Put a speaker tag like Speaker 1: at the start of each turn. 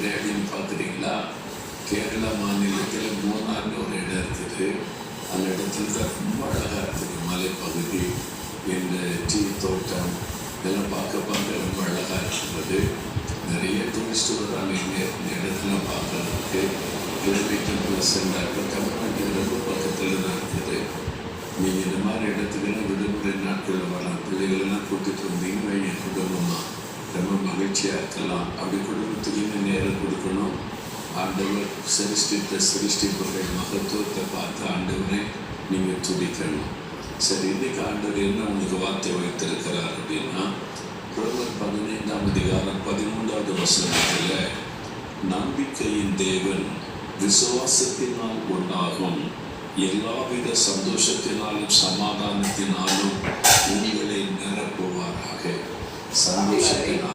Speaker 1: இருக்கிற அப்படின்னு பார்க்குறீங்களா? கேரளா மாநிலத்தில் மூணார்னு ஒரு இடம் இருக்குது. அந்த இடத்துல தான் ரொம்ப அழகாக இருக்குது. மலைப்பகுதி, இந்த டீ தோட்டம் இதெல்லாம் பார்க்க ரொம்ப அழகாக இருக்கிறது. நிறைய டூரிஸ்ட் வர்றாங்க இந்த இடத்துல பார்க்கறதுக்கு. கிலோமீட்டர் ப்ளஸ் தமிழ்நாட்டுக்கு ரொம்ப பக்கத்தில் தான் இருக்குது. நீங்கள் இந்த மாதிரி இடத்துக்கெல்லாம் விடுமுறை நாட்களில் வரலாம். பிள்ளைகளெல்லாம் கூட்டிகிட்டு வந்தீங்கன்னா என் குடும்பமாக ரொம்ப மகிழ்ச்சியாக இருக்கலாம். அப்படி குடும்பத்துக்கு இன்னும் நேரம் கொடுக்கணும். ஆண்டவர் சிருஷ்டிப்புடைய மகத்துவத்தை பார்த்து ஆண்டவரை நீங்கள் துடிக்கணும். சரி, இன்னைக்கு ஆண்டவர் என்ன உங்களுக்கு வார்த்தை வைத்திருக்கிறார் அப்படின்னா, ரோமர் 15:13 நம்பிக்கையின் தேவன் விசுவாசத்தினால் உண்டாகும் எல்லாவித சந்தோஷத்தினாலும் சமாதானத்தினாலும் உங்களை நிரப்புவாராக. சந்தோஷத்தினால்